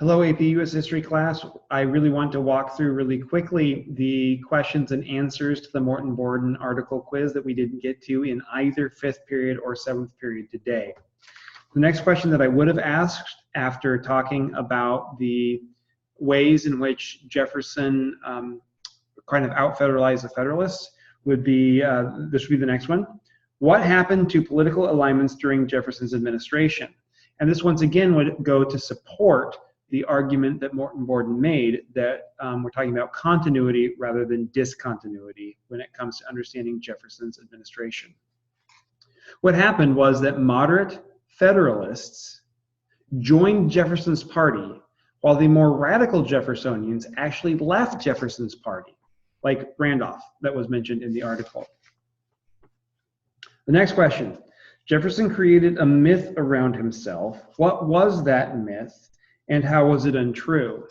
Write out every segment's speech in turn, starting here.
Hello, AP US History class. I really want to walk through really quickly the questions and answers to the Morton Borden article quiz that we didn't get to in either 5th period or 7th period today. The next question that I would have asked after talking about the ways in which Jefferson kind of out-federalized the Federalists would be, this would be the next one. What happened to political alignments during Jefferson's administration? And this once again would go to support the argument that Morton Borden made that we're talking about continuity rather than discontinuity when it comes to understanding Jefferson's administration. What happened was that moderate Federalists joined Jefferson's party while the more radical Jeffersonians actually left Jefferson's party, like Randolph that was mentioned in the article. The next question, Jefferson created a myth around himself. What was that myth? And how was it untrue?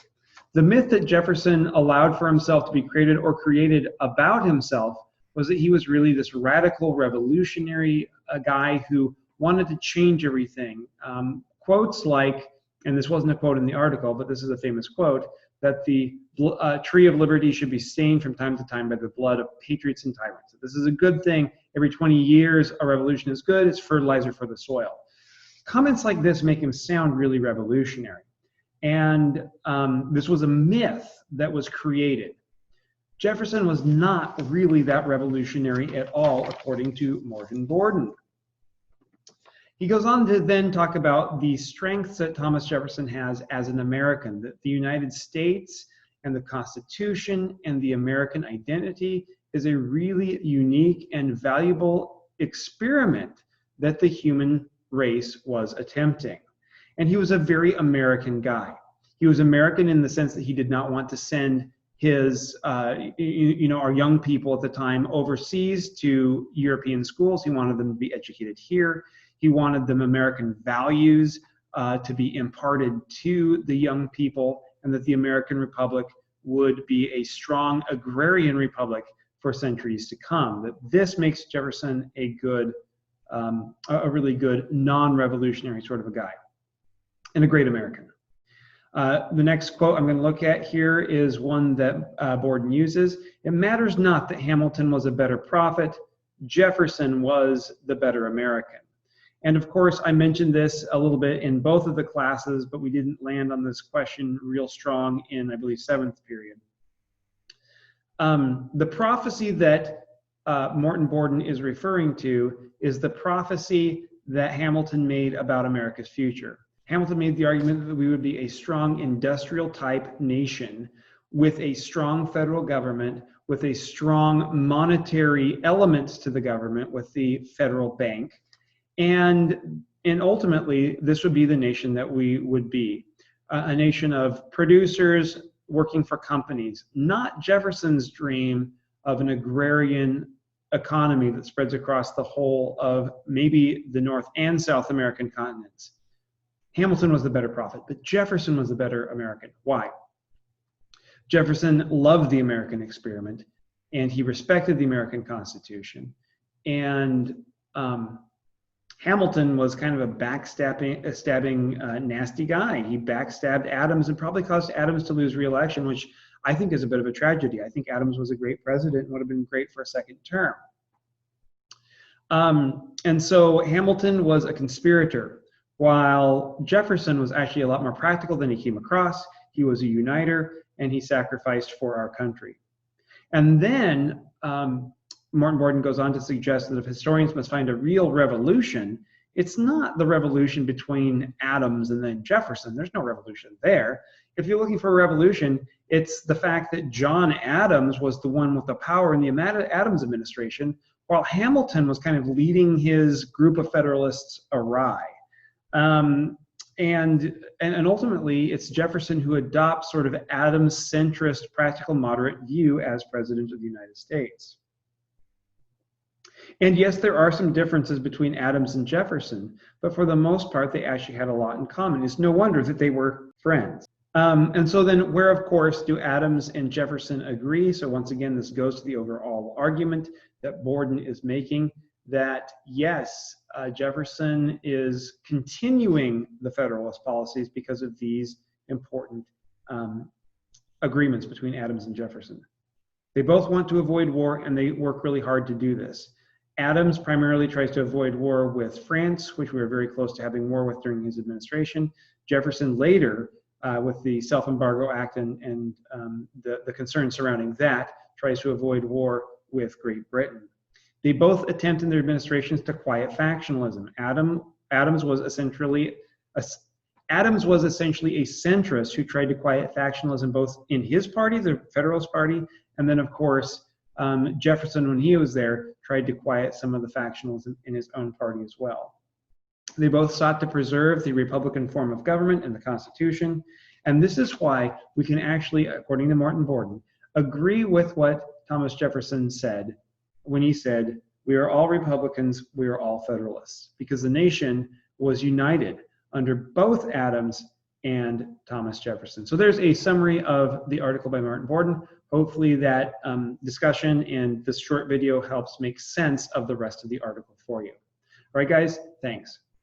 The myth that Jefferson allowed for himself to be created or created about himself was that he was really this radical revolutionary guy who wanted to change everything. Quotes like, and this wasn't a quote in the article, but this is a famous quote, that the tree of liberty should be stained from time to time by the blood of patriots and tyrants. This is a good thing. Every 20 years, a revolution is good. It's fertilizer for the soil. Comments like this make him sound really revolutionary. And this was a myth that was created. Jefferson was not really that revolutionary at all, according to Morton Borden. He goes on to then talk about the strengths that Thomas Jefferson has as an American, that the United States and the Constitution and the American identity is a really unique and valuable experiment that the human race was attempting. And he was a very American guy. He was American in the sense that he did not want to send his, our young people at the time overseas to European schools. He wanted them to be educated here. He wanted them American values to be imparted to the young people, and that the American Republic would be a strong agrarian republic for centuries to come. That this makes Jefferson a good, a really good non-revolutionary sort of a guy, and a great American. The next quote I'm going to look at here is one that Borden uses. It matters not that Hamilton was a better prophet, Jefferson was the better American. And of course, I mentioned this a little bit in both of the classes, but we didn't land on this question real strong in, I believe, 7th period. The prophecy that Morton Borden is referring to is the prophecy that Hamilton made about America's future. Hamilton made the argument that we would be a strong industrial type nation with a strong federal government, with a strong monetary elements to the government with the federal bank. And ultimately, this would be the nation that we would be, a nation of producers working for companies, not Jefferson's dream of an agrarian economy that spreads across the whole of maybe the North and South American continents. Hamilton was the better prophet, but Jefferson was the better American. Why? Jefferson loved the American experiment, and he respected the American Constitution. And Hamilton was kind of a backstabbing, nasty guy. He backstabbed Adams and probably caused Adams to lose re-election, which I think is a bit of a tragedy. I think Adams was a great president and would have been great for a second term. And so Hamilton was a conspirator, while Jefferson was actually a lot more practical than he came across. He was a uniter, and he sacrificed for our country. And then Morton Borden goes on to suggest that if historians must find a real revolution, it's not the revolution between Adams and then Jefferson. There's no revolution there. If you're looking for a revolution, it's the fact that John Adams was the one with the power in the Adams administration, while Hamilton was kind of leading his group of Federalists awry. And ultimately, it's Jefferson who adopts sort of Adams-centrist, practical, moderate view as President of the United States. And yes, there are some differences between Adams and Jefferson, but for the most part, they actually had a lot in common. It's no wonder that they were friends. And so then where, of course, do Adams and Jefferson agree? So once again, this goes to the overall argument that Borden is making, that yes, Jefferson is continuing the Federalist policies because of these important agreements between Adams and Jefferson. They both want to avoid war, and they work really hard to do this. Adams primarily tries to avoid war with France, which we were very close to having war with during his administration. Jefferson later, with the Self-Embargo Act and the concerns surrounding that, tries to avoid war with Great Britain. They both attempt in their administrations to quiet factionalism. Adams was essentially a centrist who tried to quiet factionalism both in his party, the Federalist Party, and then, of course, Jefferson, when he was there, tried to quiet some of the factionalism in his own party as well. They both sought to preserve the Republican form of government and the Constitution, and this is why we can actually, according to Morton Borden, agree with what Thomas Jefferson said when he said, "We are all Republicans, we are all Federalists," because the nation was united under both Adams and Thomas Jefferson. So there's a summary of the article by Morton Borden. Hopefully that discussion and this short video helps make sense of the rest of the article for you. All right, guys, thanks.